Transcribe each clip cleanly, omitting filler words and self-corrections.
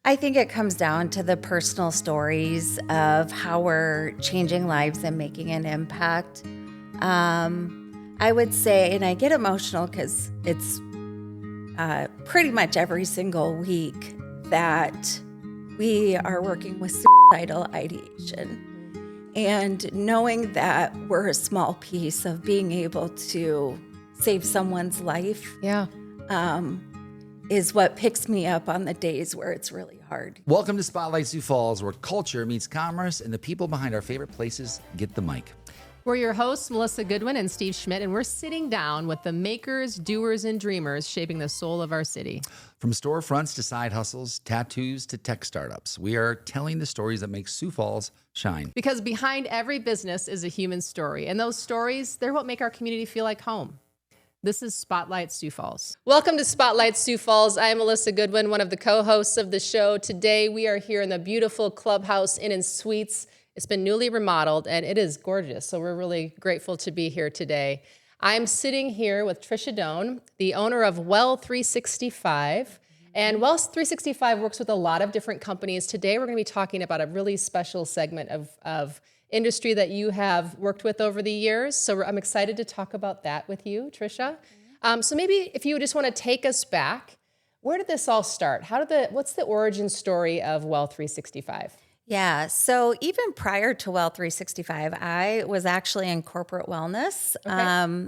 I think it comes down to the personal stories of how we're changing lives and making an impact. I would say, and I get emotional because it's pretty much every single week that we are working with suicidal ideation. And knowing that we're a small piece of being able to save someone's life Yeah. is what picks me up on the days where it's really hard. Welcome to Spotlight Sioux Falls, where culture meets commerce and the people behind our favorite places get the mic. We're your hosts, Melissa Goodwin and Steve Schmidt, and we're sitting down with the makers, doers, and dreamers shaping the soul of our city. From storefronts to side hustles, tattoos to tech startups, we are telling the stories that make Sioux Falls shine. Because behind every business is a human story, and those stories, they're what make our community feel like home. This is Spotlight Sioux Falls. Welcome to Spotlight Sioux Falls. I'm Melissa Goodwin, one of the co-hosts of the show. Today, we are here in the beautiful Clubhouse Inn and Suites. It's been newly remodeled, and it is gorgeous, so we're really grateful to be here today. I'm sitting here with Trisha Dohn, the owner of Well365. And Well365 works with a lot of different companies. Today, we're going to be talking about a really special segment of industry that you have worked with over the years. So I'm excited to talk about that with you, Trisha. So maybe if you just want to take us back, where did this all start? What's the origin story of Well365? Yeah, so even prior to Well365, I was actually in corporate wellness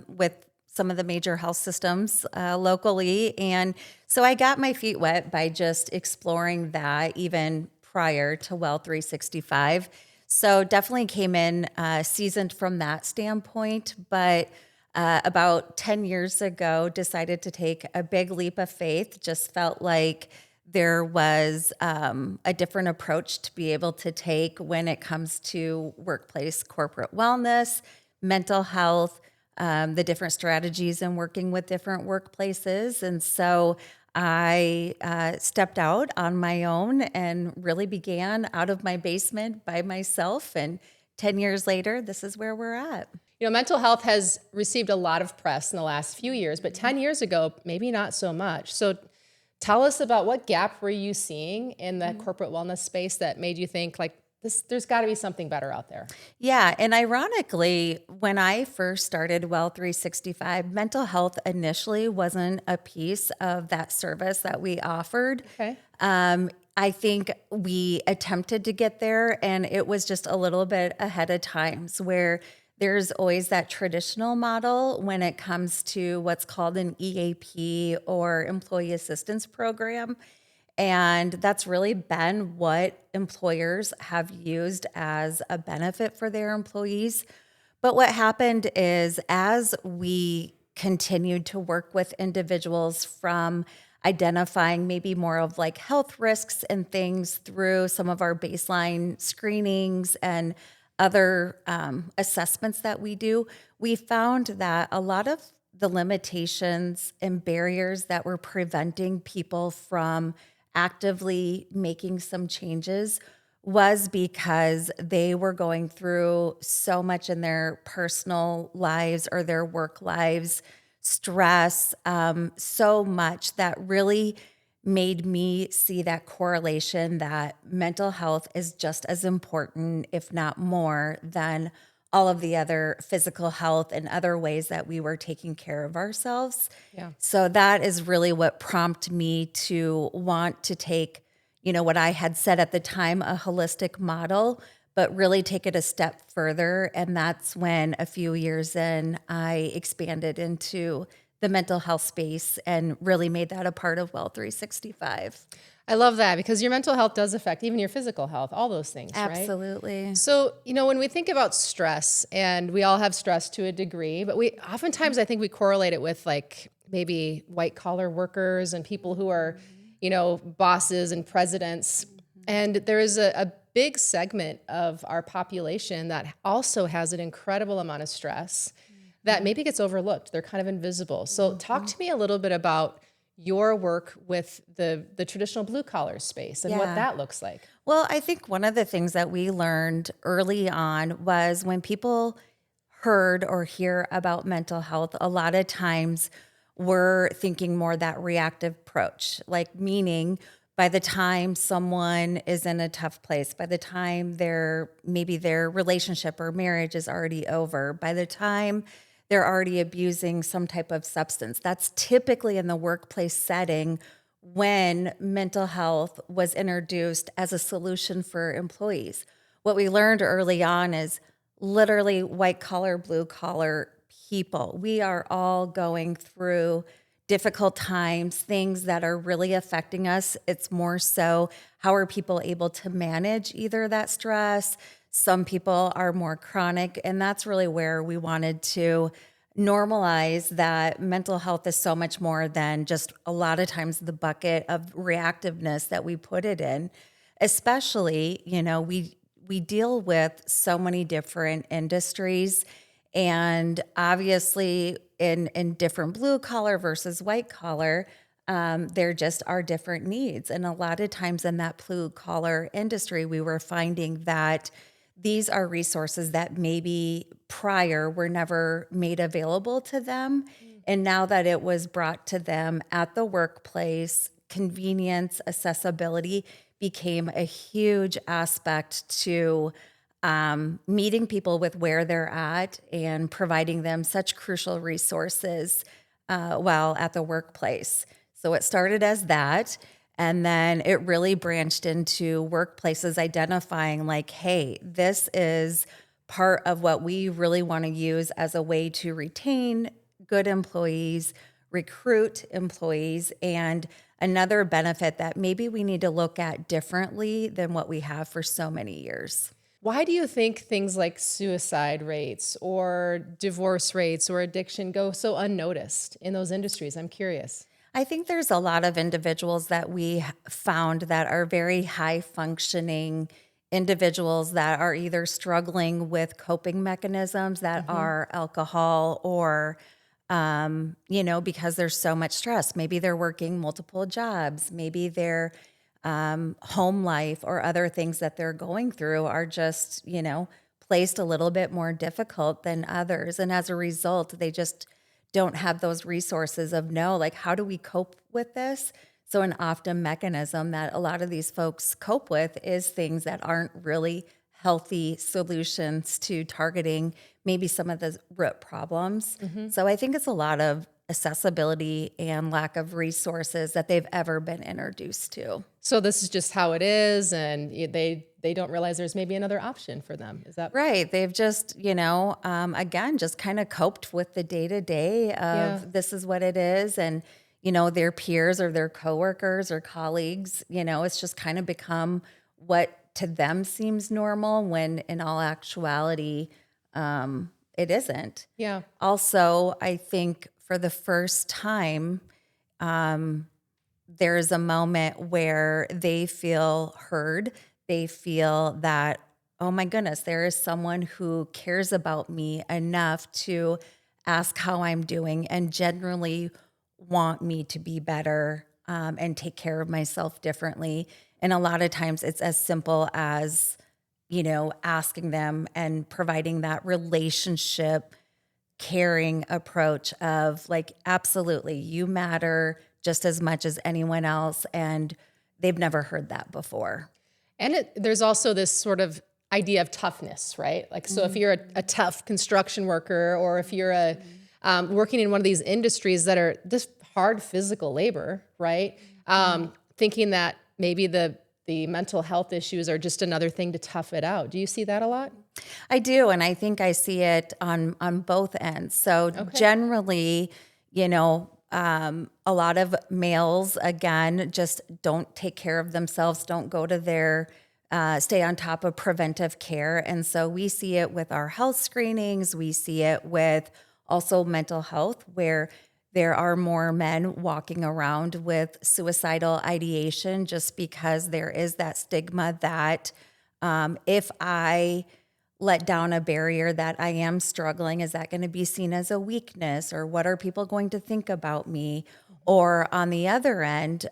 with some of the major health systems locally. And so I got my feet wet by just exploring that even prior to Well365. So definitely came in seasoned from that standpoint, but about 10 years ago, decided to take a big leap of faith. Just felt like there was a different approach to be able to take when it comes to workplace corporate wellness, mental health, the different strategies in working with different workplaces. And so I stepped out on my own and really began out of my basement by myself. And 10 years later, this is where we're at. You know, mental health has received a lot of press in the last few years, but 10 years ago, maybe not so much. So tell us about what gap were you seeing in the corporate wellness space that made you think like there's got to be something better out there? Yeah, and ironically, when I first started Well365, mental health initially wasn't a piece of that service that we offered. Okay. I think we attempted to get there, and it was just a little bit ahead of times where there's always that traditional model when it comes to what's called an EAP or employee assistance program. And that's really been what employers have used as a benefit for their employees. But what happened is as we continued to work with individuals from identifying maybe more of like health risks and things through some of our baseline screenings and other assessments that we do, we found that a lot of the limitations and barriers that were preventing people from actively making some changes was because they were going through so much in their personal lives or their work lives, stress, so much that really made me see that correlation that mental health is just as important, if not more, than all of the other physical health and other ways that we were taking care of ourselves. Yeah. So that is really what prompted me to want to take, what I had said at the time, a holistic model, but really take it a step further. And that's when a few years in, I expanded into the mental health space and really made that a part of Well365. I love that because your mental health does affect even your physical health, all those things, right? Absolutely. So, when we think about stress, and we all have stress to a degree, but oftentimes I think we correlate it with like maybe white collar workers and people who are, bosses and presidents. And there is a big segment of our population that also has an incredible amount of stress that maybe gets overlooked. They're kind of invisible. So talk to me a little bit about your work with the traditional blue collar space and what that looks like. Well, I think one of the things that we learned early on was when people heard or hear about mental health, a lot of times we're thinking more that reactive approach, like meaning by the time someone is in a tough place, by the time maybe their relationship or marriage is already over, by the time they're already abusing some type of substance. That's typically in the workplace setting when mental health was introduced as a solution for employees. What we learned early on is literally white collar, blue collar people. We are all going through difficult times, things that are really affecting us. It's more so how are people able to manage either that stress? Some people are more chronic, and that's really where we wanted to normalize that mental health is so much more than just a lot of times the bucket of reactiveness that we put it in. Especially, we deal with so many different industries, and obviously in different blue collar versus white collar, there just are different needs. And a lot of times in that blue collar industry, we were finding that these are resources that maybe prior were never made available to them. And now that it was brought to them at the workplace, convenience, accessibility became a huge aspect to meeting people with where they're at and providing them such crucial resources while at the workplace. So it started as that. And then it really branched into workplaces identifying like, hey, this is part of what we really want to use as a way to retain good employees, recruit employees, and another benefit that maybe we need to look at differently than what we have for so many years. Why do you think things like suicide rates or divorce rates or addiction go so unnoticed in those industries? I'm curious. I think there's a lot of individuals that we found that are very high functioning individuals that are either struggling with coping mechanisms that are alcohol or, because there's so much stress. Maybe they're working multiple jobs. Maybe their home life or other things that they're going through are just, placed a little bit more difficult than others. And as a result, they just don't have those resources of how do we cope with this? So an often mechanism that a lot of these folks cope with is things that aren't really healthy solutions to targeting maybe some of the root problems. So I think it's a lot of accessibility and lack of resources that they've ever been introduced to. So this is just how it is, and they don't realize there's maybe another option for them. Is that right? They've just, again, just kind of coped with the day to day of this is what it is. And, their peers or their coworkers or colleagues, it's just kind of become what to them seems normal when in all actuality, it isn't. Yeah. Also, I think for the first time, there's a moment where they feel heard. They feel that, oh my goodness, there is someone who cares about me enough to ask how I'm doing and generally want me to be better and take care of myself differently. And a lot of times it's as simple as, asking them and providing that relationship caring approach of like, absolutely, you matter just as much as anyone else. And they've never heard that before. And there's also this sort of idea of toughness, right? Like, so if you're a tough construction worker, or if you're working in one of these industries that are just hard physical labor, right? Thinking that maybe the mental health issues are just another thing to tough it out. Do you see that a lot? I do, and I think I see it on both ends. So generally, a lot of males, again, just don't take care of themselves, don't go to their, stay on top of preventive care. And so we see it with our health screenings. We see it with also mental health, where there are more men walking around with suicidal ideation just because there is that stigma that if I let down a barrier that I am struggling, is that going to be seen as a weakness, or what are people going to think about me? Or on the other end,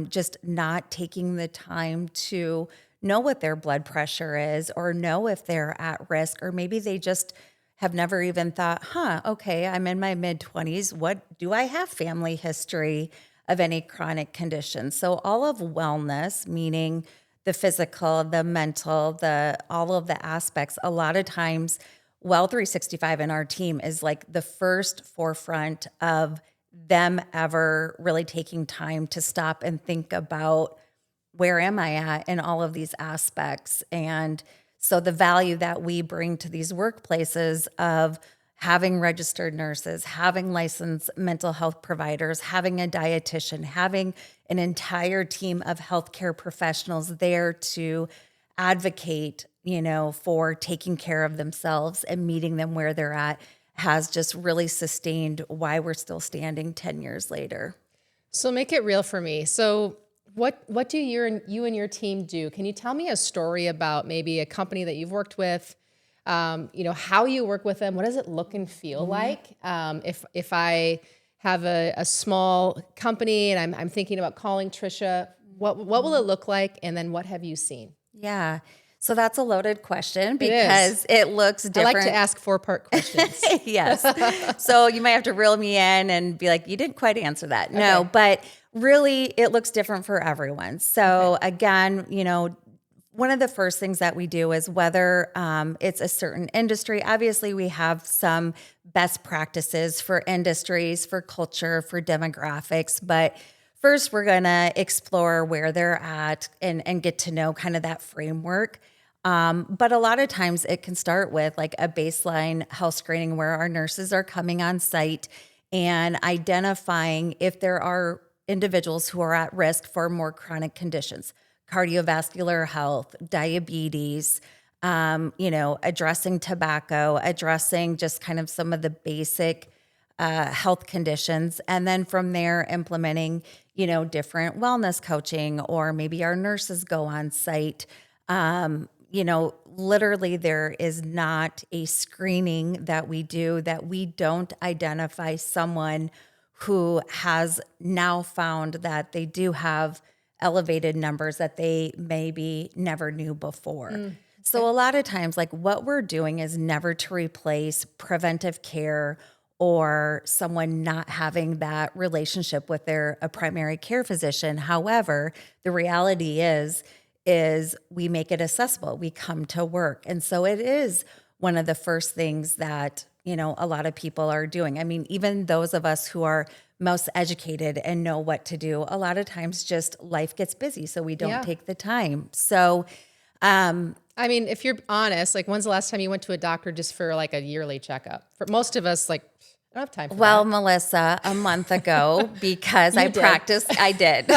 just not taking the time to know what their blood pressure is, or know if they're at risk, or maybe they just have never even thought, okay, I'm in my mid-20s. What do I have family history? of any chronic condition. So all of wellness, meaning the physical, the mental, all of the aspects, a lot of times Well365 and our team is like the first forefront of them ever really taking time to stop and think about where am I at in all of these aspects. And so the value that we bring to these workplaces of having registered nurses, having licensed mental health providers, having a dietitian, having an entire team of healthcare professionals there to advocate, for taking care of themselves and meeting them where they're at has just really sustained why we're still standing 10 years later. So make it real for me. So what do you and your team do? Can you tell me a story about maybe a company that you've worked with? How you work with them? What does it look and feel like? If I have a small company and I'm thinking about calling Trisha, what will it look like? And then what have you seen? Yeah. So that's a loaded question because it looks different. I like to ask 4-part questions. Yes. So you might have to reel me in and be like, you didn't quite answer that. Okay. No, but really it looks different for everyone. So again, one of the first things that we do is whether it's a certain industry. Obviously, we have some best practices for industries, for culture, for demographics. But first, we're going to explore where they're at and get to know kind of that framework. But a lot of times it can start with like a baseline health screening where our nurses are coming on site and identifying if there are individuals who are at risk for more chronic conditions. Cardiovascular health, diabetes, addressing tobacco, addressing just kind of some of the basic health conditions. And then from there, implementing, different wellness coaching, or maybe our nurses go on site. Literally there is not a screening that we do that we don't identify someone who has now found that they do have elevated numbers that they maybe never knew before. So a lot of times, like what we're doing is never to replace preventive care or someone not having that relationship with a primary care physician. However, the reality is we make it accessible. We come to work. And so it is one of the first things that, a lot of people are doing. I mean, even those of us who are most educated and know what to do, a lot of times just life gets busy. So we don't take the time. So, if you're honest, like when's the last time you went to a doctor just for like a yearly checkup? For most of us, like I don't have time for that. Melissa, a month ago, because I did.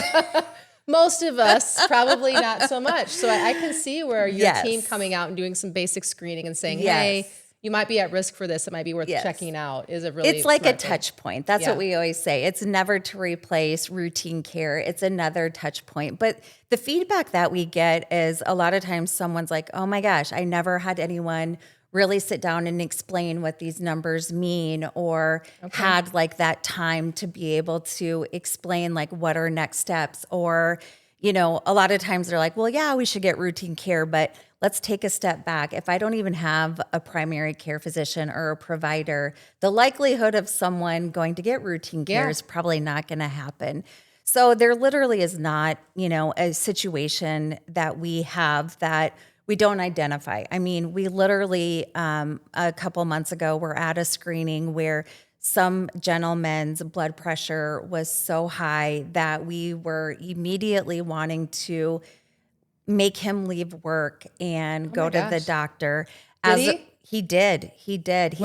Most of us, probably not so much. So I can see where your team coming out and doing some basic screening and saying, hey, you might be at risk for this. It might be worth checking out. Is it really? It's like a touch point. That's what we always say. It's never to replace routine care. It's another touch point. But the feedback that we get is a lot of times someone's like, oh my gosh, I never had anyone really sit down and explain what these numbers mean, or had like that time to be able to explain like what are next steps. Or, a lot of times they're like, well, yeah, we should get routine care, but let's take a step back. If I don't even have a primary care physician or a provider, the likelihood of someone going to get routine care is probably not going to happen. So there literally is not, a situation that we have that we don't identify. I mean, we literally, a couple months ago, were at a screening where some gentleman's blood pressure was so high that we were immediately wanting to make him leave work and go to the doctor. Did he? He did. He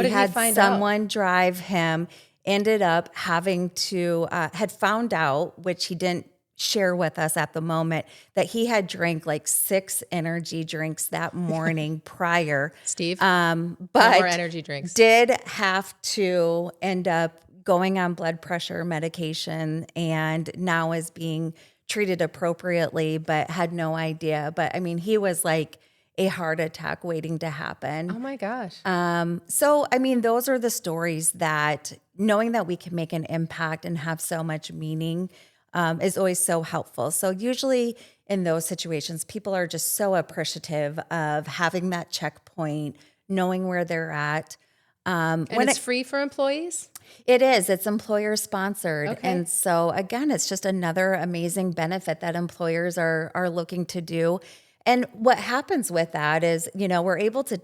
had someone drive him, ended up having to, had found out, which he didn't share with us at the moment, that he had drank like 6 energy drinks that morning prior. Steve, but more energy drinks. Did have to end up going on blood pressure medication and now is being treated appropriately, but had no idea. But I mean, he was like a heart attack waiting to happen. Oh my gosh. So, I mean, those are the stories that knowing that we can make an impact and have so much meaning is always so helpful. So usually in those situations, people are just so appreciative of having that checkpoint, knowing where they're at. And it's free for employees? It is. It's employer sponsored. Okay. And so again, it's just another amazing benefit that employers are looking to do. And what happens with that is, we're able to,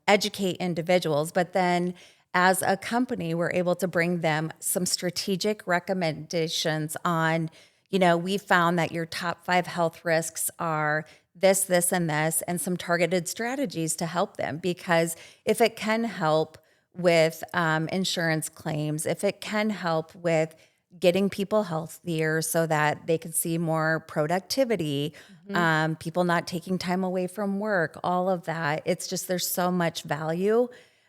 educate individuals, but then as a company, we're able to bring them some strategic recommendations on, we found that your top 5 health risks are this, this, and some targeted strategies to help them. Because if it can help with insurance claims, if it can help with getting people healthier so that they can see more productivity, people not taking time away from work, all of that. It's just there's so much value,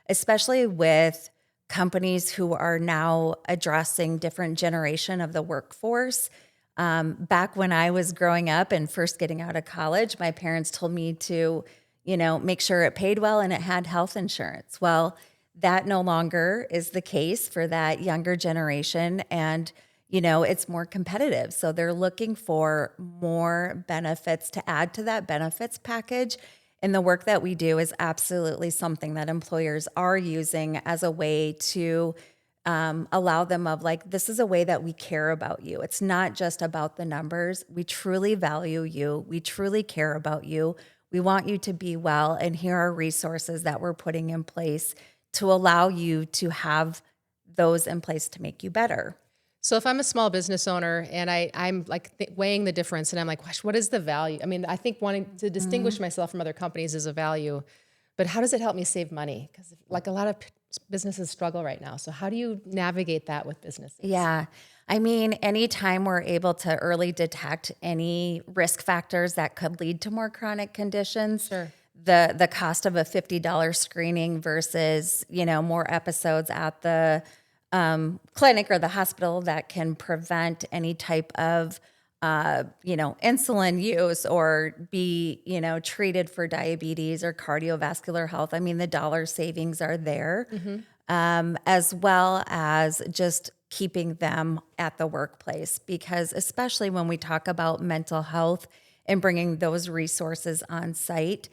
especially with companies who are now addressing different generation of the workforce. Back when I was growing up and first getting out of college, my parents told me to, make sure it paid well and it had health insurance. Well, that no longer is the case for that younger generation. And, it's more competitive. So they're looking for more benefits to add to that benefits package. And the work that we do is absolutely something that employers are using as a way to allow them of like, this is a way that we care about you. It's not just about the numbers. We truly value you. We truly care about you. We want you to be well. And here are resources that we're putting in place to allow you to have those in place to make you better. So if I'm a small business owner and I'm like weighing the difference and I'm like, gosh, what is the value? I mean, I think wanting to distinguish myself from other companies is a value, but how does it help me save money? Because like a lot of businesses struggle right now. So how do you navigate that with businesses? Yeah. I mean, anytime we're able to early detect any risk factors that could lead to more chronic conditions, Sure. the cost of a $50 screening versus, more episodes at the clinic or the hospital that can prevent any type of, insulin use or be, treated for diabetes or cardiovascular health. I mean, the dollar savings are there, as well as just keeping them at the workplace. Because especially when we talk about mental health and bringing those resources on site,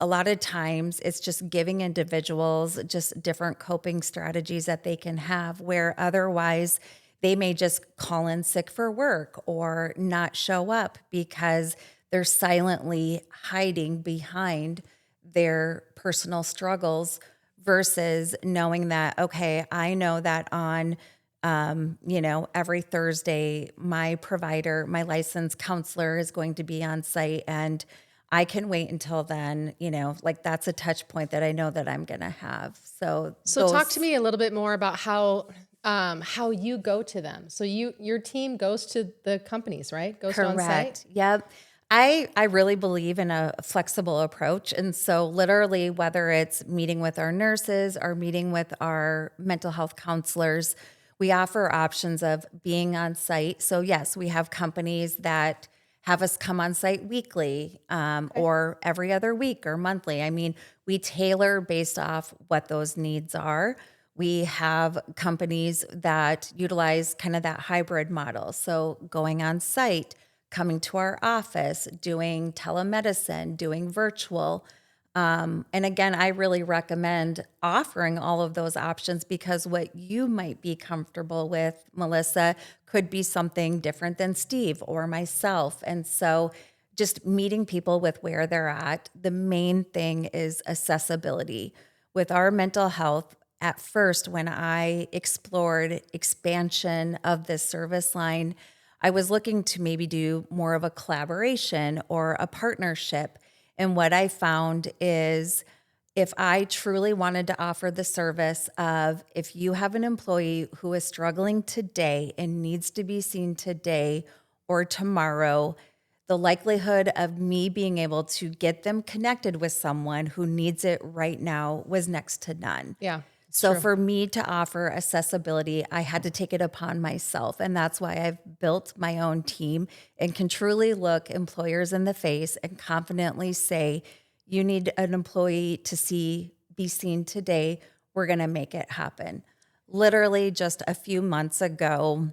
a lot of times it's just giving individuals just different coping strategies that they can have where otherwise they may just call in sick for work or not show up because they're silently hiding behind their personal struggles versus knowing that, okay, I know that on every Thursday, my provider, my licensed counselor is going to be on site and I can wait until then, like that's a touch point that I know that I'm going to have. So talk to me a little bit more about how you go to them. So your team goes to the companies, right? Goes on site? Correct. Yep. I really believe in a flexible approach. And so literally whether it's meeting with our nurses or meeting with our mental health counselors, we offer options of being on site. So yes, we have companies that have us come on site weekly or every other week or monthly. I mean, we tailor based off what those needs are. We have companies that utilize kind of that hybrid model. So going on site, coming to our office, doing telemedicine, doing virtual. And again, I really recommend offering all of those options because what you might be comfortable with, Melissa, could be something different than Steve or myself. And so just meeting people with where they're at, the main thing is accessibility. With our mental health, at first, when I explored expansion of this service line, I was looking to maybe do more of a collaboration or a partnership. And what I found is if I truly wanted to offer the service of if you have an employee who is struggling today and needs to be seen today or tomorrow, the likelihood of me being able to get them connected with someone who needs it right now was next to none. Yeah. So true. for me to offer accessibility, I had to take it upon myself. And that's why I've built my own team and can truly look employers in the face and confidently say, you need an employee to be seen today. We're going to make it happen. Literally just a few months ago,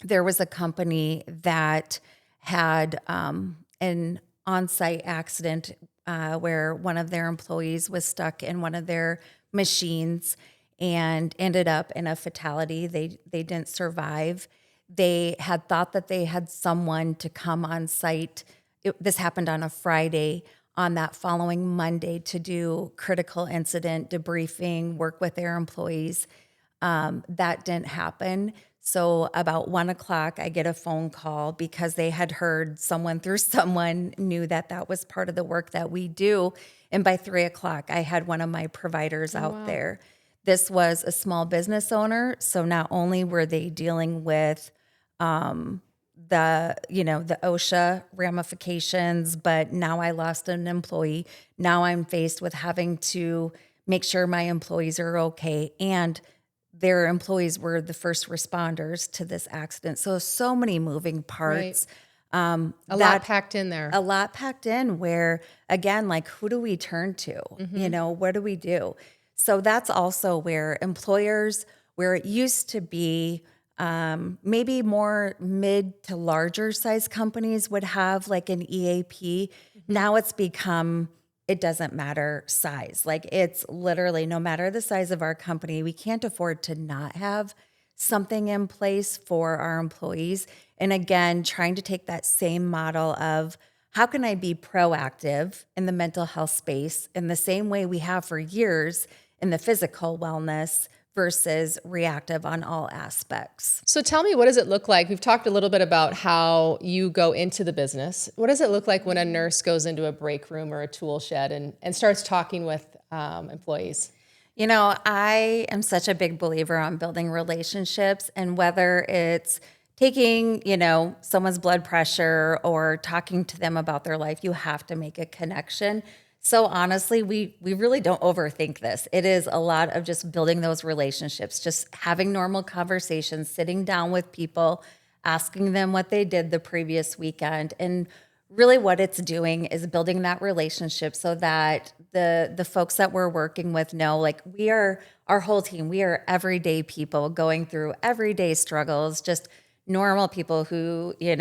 there was a company that had an on-site accident where one of their employees was stuck in one of their machines and ended up in a fatality. They didn't survive. They had thought that they had someone to come on site. This happened on a Friday, on that following Monday, to do critical incident debriefing, work with their employees. That didn't happen. So about 1 o'clock, I get a phone call because they had heard someone through someone knew that that was part of the work that we do. And by 3 o'clock, I had one of my providers out there. This was a small business owner. So not only were they dealing with the OSHA ramifications, but now I lost an employee. Now I'm faced with having to make sure my employees are okay. And their employees were the first responders to this accident. So many moving parts. A lot packed in there. A lot packed in where, again, like, who do we turn to? What do we do? So that's also where employers, where it used to be maybe more mid to larger size companies would have like an EAP. Now it's become, it doesn't matter size. Like, it's literally, no matter the size of our company, we can't afford to not have something in place for our employees. And again, trying to take that same model of how can I be proactive in the mental health space in the same way we have for years in the physical wellness versus reactive on all aspects. So tell me, what does it look like? We've talked a little bit about how you go into the business. What does it look like when a nurse goes into a break room or a tool shed and starts talking with employees? I am such a big believer on building relationships, and whether it's taking, someone's blood pressure or talking to them about their life, you have to make a connection. So honestly, we really don't overthink this. It is a lot of just building those relationships, just having normal conversations, sitting down with people, asking them what they did the previous weekend. And really what it's doing is building that relationship so that the folks that we're working with know, like, we are, our whole team, we are everyday people going through everyday struggles, just normal people who, we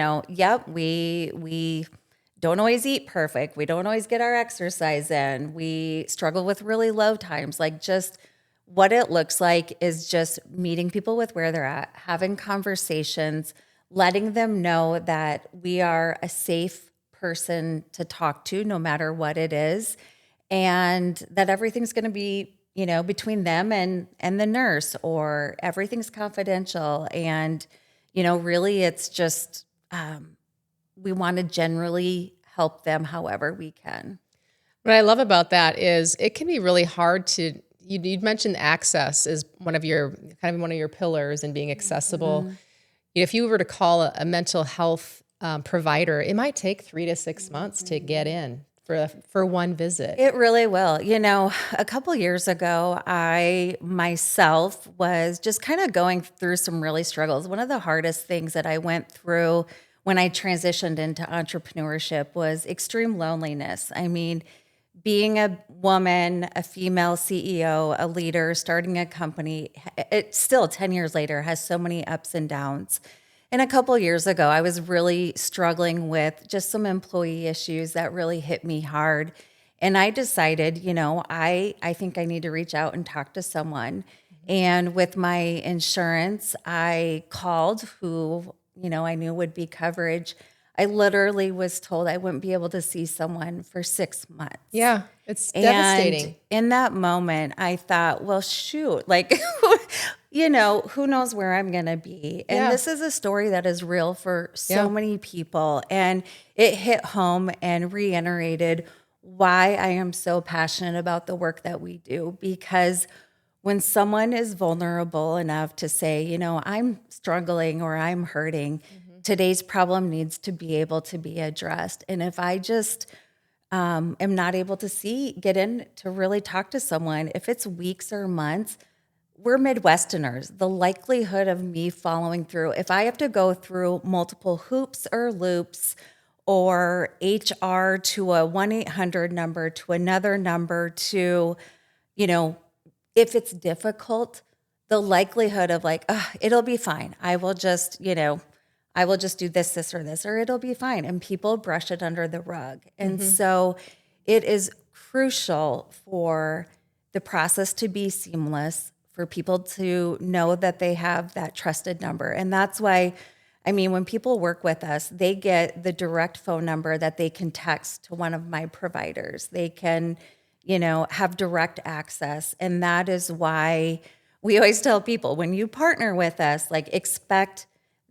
don't always eat perfect. We don't always get our exercise in. We struggle with really low times. Like, just what it looks like is just meeting people with where they're at, having conversations, letting them know that we are a safe person to talk to no matter what it is, and that everything's going to be, between them and the nurse, or everything's confidential. And, really it's just, we want to generally help them however we can. What I love about that is it can be really hard to, you'd mentioned access is one of your pillars, and being accessible. Mm-hmm. If you were to call a mental health provider, it might take 3 to 6 months to get in for one visit. It really will. A couple years ago, I myself was just kind of going through some really struggles. One of the hardest things that I went through when I transitioned into entrepreneurship was extreme loneliness. I mean, being a woman, a female CEO, a leader, starting a company, it still 10 years later has so many ups and downs. And a couple years ago, I was really struggling with just some employee issues that really hit me hard. And I decided, I think I need to reach out and talk to someone. And with my insurance, I called who, I knew would be coverage. I literally was told I wouldn't be able to see someone for 6 months. Yeah, it's devastating. And in that moment, I thought, well, shoot, like, who knows where I'm going to be. And this is a story that is real for so many people. And it hit home and reiterated why I am so passionate about the work that we do. Because when someone is vulnerable enough to say, I'm struggling or I'm hurting, today's problem needs to be able to be addressed. And if I just am not able to get in to really talk to someone, if it's weeks or months, we're Midwesterners. The likelihood of me following through, if I have to go through multiple hoops or loops, or HR to a 1-800 number to another number to, if it's difficult, the likelihood of like, it'll be fine. I will just do this, or this, or it'll be fine. And people brush it under the rug. And so it is crucial for the process to be seamless, for people to know that they have that trusted number. And that's why, I mean, when people work with us, they get the direct phone number that they can text to one of my providers. They can, have direct access. And that is why we always tell people, when you partner with us, like, expect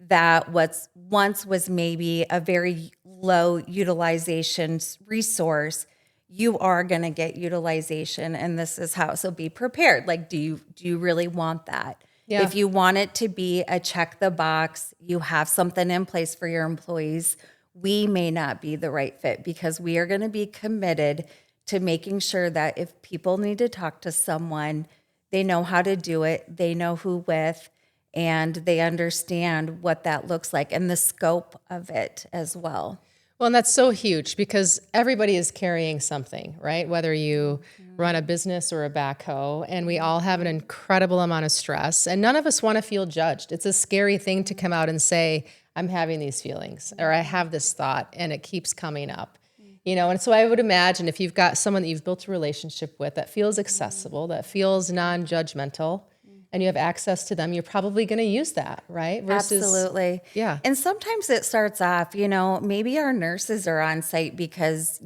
that what's once was maybe a very low utilization resource, you are going to get utilization, and this is how. So be prepared. Like, do you really want that? Yeah. If you want it to be a check the box, you have something in place for your employees, we may not be the right fit, because we are going to be committed to making sure that if people need to talk to someone, they know how to do it, they know who with, and they understand what that looks like and the scope of it as well. Well, and that's so huge, because everybody is carrying something, right? Whether you run a business or a backhoe, and we all have an incredible amount of stress, and none of us want to feel judged. It's a scary thing to come out and say, I'm having these feelings, or I have this thought, and it keeps coming up. And so I would imagine if you've got someone that you've built a relationship with that feels accessible, that feels non-judgmental, and you have access to them, you're probably going to use that, right? Absolutely. Yeah. And sometimes it starts off, maybe our nurses are on site because,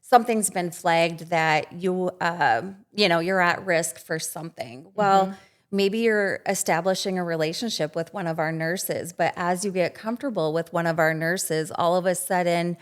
something's been flagged that you're at risk for something. Well, maybe you're establishing a relationship with one of our nurses, but as you get comfortable with one of our nurses, all of a sudden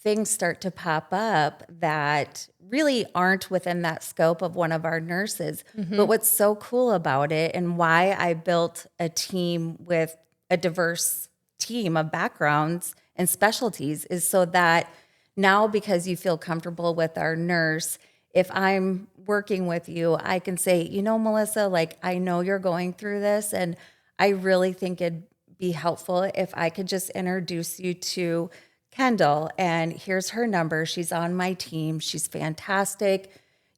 things start to pop up that really aren't within that scope of one of our nurses. But what's so cool about it, and why I built a team with a diverse team of backgrounds and specialties, is so that now, because you feel comfortable with our nurse, if I'm working with you, I can say, Melissa, like, I know you're going through this, and I really think it'd be helpful if I could just introduce you to Kendall, and here's her number. She's on my team. She's fantastic.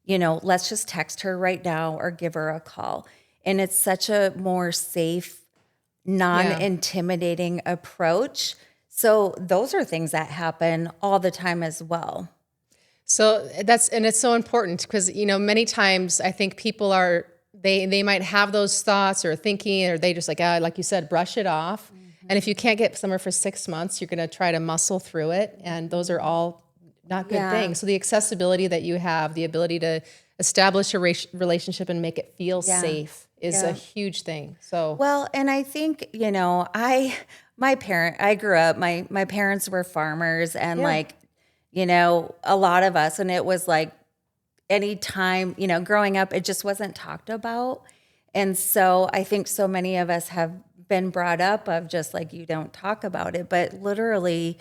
Let's just text her right now or give her a call. And it's such a more safe, non-intimidating approach. So those are things that happen all the time as well. So it's so important, because, many times I think people are, they might have those thoughts or thinking, or they just like you said, brush it off. And if you can't get somewhere for 6 months, you're going to try to muscle through it. And those are all not good things. So the accessibility that you have, the ability to establish a relationship and make it feel safe is a huge thing. So, well, and I think, I grew up, my parents were farmers, and a lot of us, and it was like anytime, growing up, it just wasn't talked about. And so I think so many of us have been brought up of just like, you don't talk about it, but literally,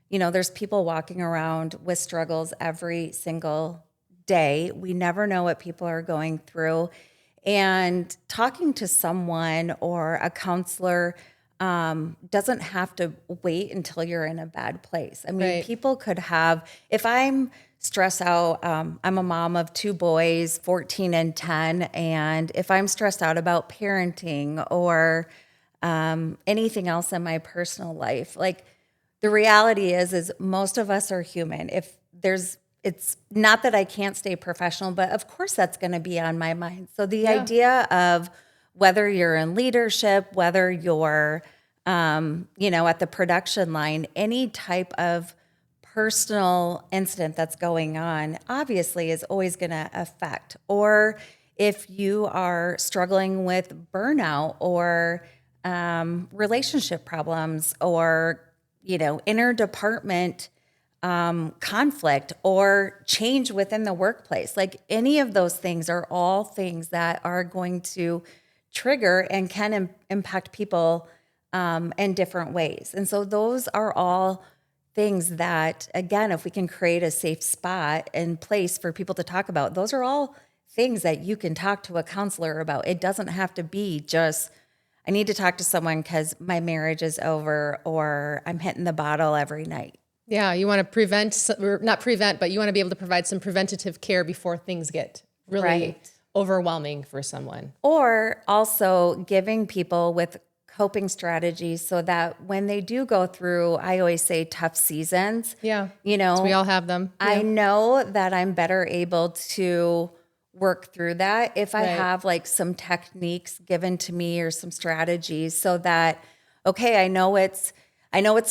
there's people walking around with struggles every single day. We never know what people are going through. And talking to someone or a counselor doesn't have to wait until you're in a bad place. I mean, people could have, if I'm stressed out, I'm a mom of 2 boys, 14 and 10. And if I'm stressed out about parenting or anything else in my personal life, like, the reality is most of us are human. It's not that I can't stay professional, but of course that's going to be on my mind. So the idea of whether you're in leadership, whether you're, at the production line, any type of personal incident that's going on, obviously is always going to affect. Or if you are struggling with burnout or relationship problems or, interdepartment conflict or change within the workplace. Like, any of those things are all things that are going to trigger and can impact people in different ways. And so those are all things that, again, if we can create a safe spot and place for people to talk about, those are all things that you can talk to a counselor about. It doesn't have to be just, I need to talk to someone because my marriage is over or I'm hitting the bottle every night. Yeah, you want to prevent, or not prevent, but you want to be able to provide some preventative care before things get really overwhelming for someone. Or also giving people with coping strategies so that when they do go through, I always say, tough seasons. Yeah, You know, we all have them. I know that I'm better able to work through that if I Right. have like some techniques given to me or some strategies so that, okay, I know it's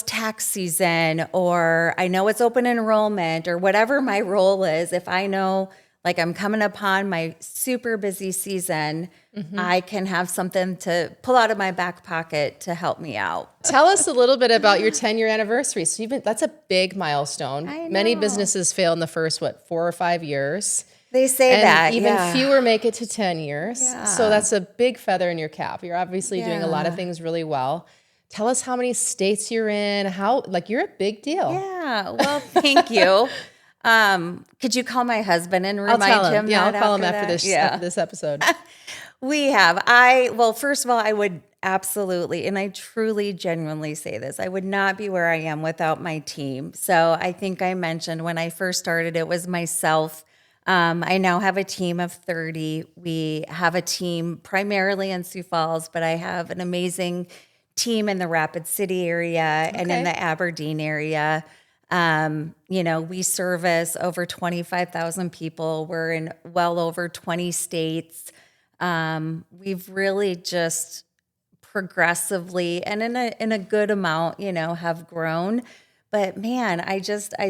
tax season, or I know it's open enrollment, or whatever my role is. If I know like I'm coming upon my super busy season, I can have something to pull out of my back pocket to help me out. Tell us a little bit about your 10-year anniversary. So that's a big milestone. I Many know. businesses fail in the first, 4 or 5 years. They say And that, even yeah. fewer make it to 10 years. Yeah. So that's a big feather in your cap. You're obviously doing a lot of Yeah. things really well. Tell us how many states you're in, you're a big deal. Yeah, well, thank you. Could you call my husband and I'll remind tell him. him Yeah, I'll that call him after after that? this Yeah. after this episode. We have. Well, first of all, I would absolutely, and I truly, genuinely say this, I would not be where I am without my team. So I think I mentioned when I first started, it was myself. I now have a team of 30. We have a team primarily in Sioux Falls, but I have an amazing team in the Rapid City area and in Okay. the Aberdeen area. We service over 25,000 people. We're in well over 20 states. We've really just progressively and in a good amount, have grown. But man, I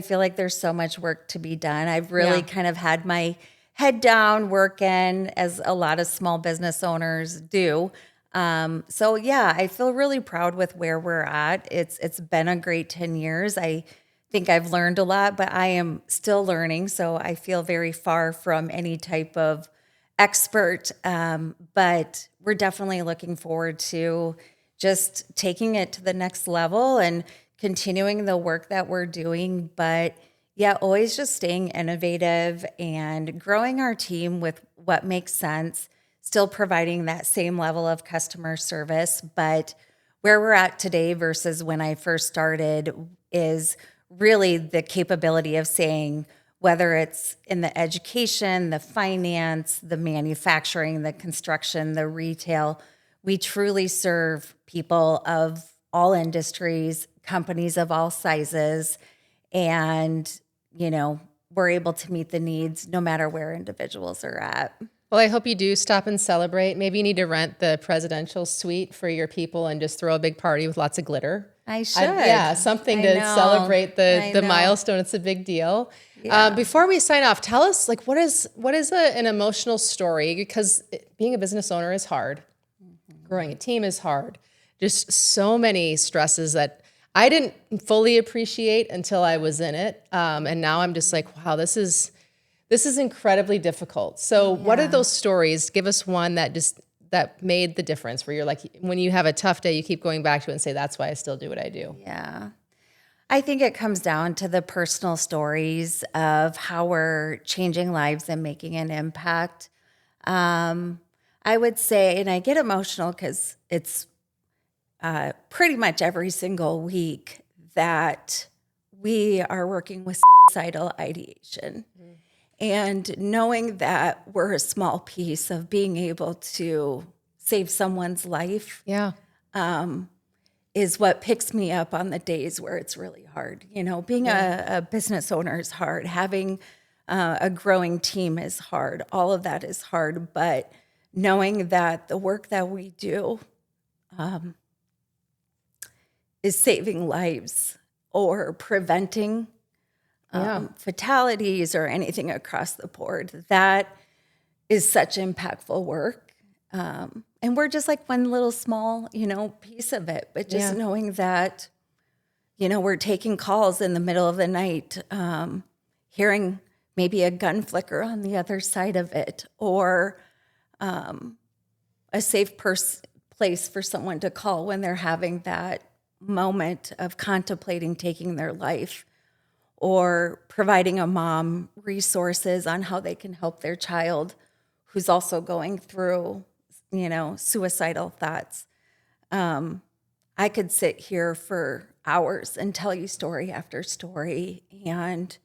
feel like there's so much work to be done. I've really Yeah. kind of had my head down working as a lot of small business owners do. So yeah, I feel really proud with where we're at. It's been a great 10 years. I think I've learned a lot, but I am still learning. So I feel very far from any type of expert. But we're definitely looking forward to just taking it to the next level and continuing the work that we're doing. But yeah, always just staying innovative and growing our team with what makes sense, still providing that same level of customer service. But where we're at today versus when I first started is really the capability of saying, whether it's in the education, the finance, the manufacturing, the construction, the retail, we truly serve people of all industries, companies of all sizes, and, we're able to meet the needs no matter where individuals are at. Well, I hope you do stop and celebrate. Maybe you need to rent the presidential suite for your people and just throw a big party with lots of glitter. I should. Yeah, something I to know. celebrate I the know. milestone. It's a big deal. Yeah. Before we sign off, tell us what is an emotional story? Because being a business owner is hard. Growing a team is hard. Just so many stresses that I didn't fully appreciate until I was in it. And now I'm just like, wow, this is incredibly difficult. So what are those stories? Give us one that made the difference, where you're like, when you have a tough day, you keep going back to it and say, that's why I still do what I do. Yeah. I think it comes down to the personal stories of how we're changing lives and making an impact. I would say, and I get emotional because it's pretty much every single week that we are working with suicidal ideation. And knowing that we're a small piece of being able to save someone's life Yeah. is what picks me up on the days where it's really hard. Being a business owner is hard. Having a growing team is hard. All of that is hard. But knowing that the work that we do is saving lives or preventing fatalities or anything across the board, that is such impactful work. And we're just like one little small, piece of it. But just knowing that, we're taking calls in the middle of the night, hearing maybe a gun flicker on the other side of it, or a safe place for someone to call when they're having that moment of contemplating taking their life, or providing a mom resources on how they can help their child who's also going through, suicidal thoughts. I could sit here for hours and tell you story after story. And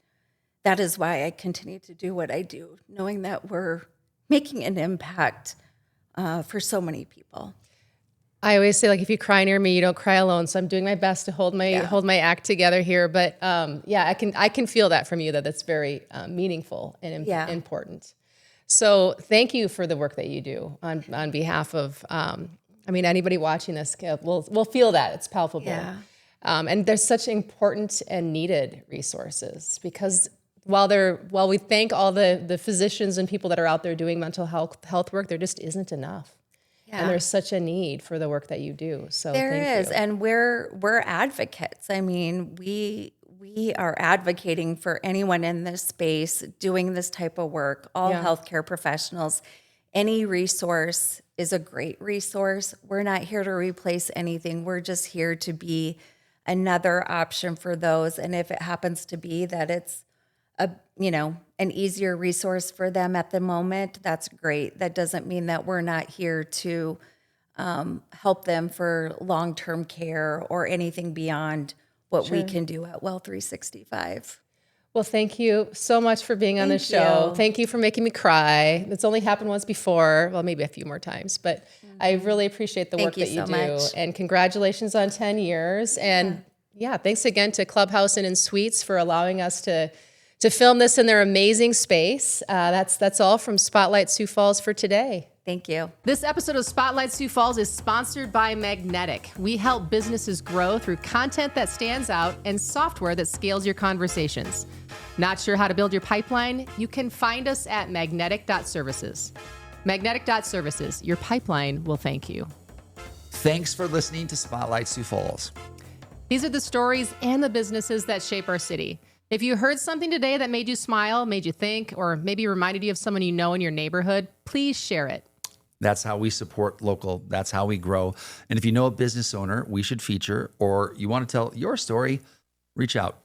that is why I continue to do what I do, knowing that we're making an impact for so many people. I always say, if you cry near me, you don't cry alone. So I'm doing my best to hold my act together here. But I can feel that from you, that's very meaningful and important. So thank you for the work that you do on behalf of, anybody watching this will feel that. It's palpable. Yeah. And there's such important and needed resources because while we thank all the physicians and people that are out there doing mental health work, there just isn't enough. Yeah. And there's such a need for the work that you do. So There thank is, you. and we're advocates. I mean, we are advocating for anyone in this space doing this type of work, all Yeah. healthcare professionals. Any resource is a great resource. We're not here to replace anything. We're just here to be another option for those. And if it happens to be that it's an easier resource for them at the moment, that's great. That doesn't mean that we're not here to help them for long-term care or anything beyond what we can do at Well365. Well, thank you so much for being on the Thank show. you. Thank you for making me cry. It's only happened once before, well, maybe a few more times, but I really appreciate the work Thank you that you so do. much. And congratulations on 10 years. And thanks again to Clubhouse and Suites for allowing us to film this in their amazing space. That's all from Spotlight Sioux Falls for today. Thank you. This episode of Spotlight Sioux Falls is sponsored by Magnetic. We help businesses grow through content that stands out and software that scales your conversations. Not sure how to build your pipeline? You can find us at magnetic.services. Magnetic.services, your pipeline will thank you. Thanks for listening to Spotlight Sioux Falls. These are the stories and the businesses that shape our city. If you heard something today that made you smile, made you think, or maybe reminded you of someone you know in your neighborhood, please share it. That's how we support local. That's how we grow. And if you know a business owner we should feature, or you want to tell your story, reach out.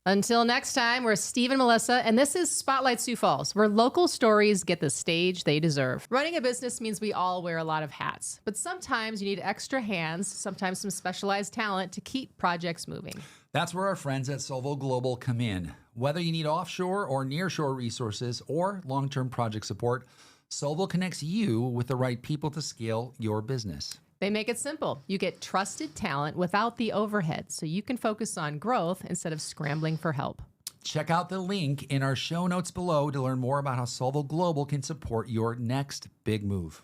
Until next time, we're Steve and Melissa, and this is Spotlight Sioux Falls, where local stories get the stage they deserve. Running a business means we all wear a lot of hats, but sometimes you need extra hands, sometimes some specialized talent to keep projects moving. That's where our friends at Solvo Global come in. Whether you need offshore or nearshore resources or long-term project support, Solvo connects you with the right people to scale your business. They make it simple. You get trusted talent without the overhead, so you can focus on growth instead of scrambling for help. Check out the link in our show notes below to learn more about how Solvo Global can support your next big move.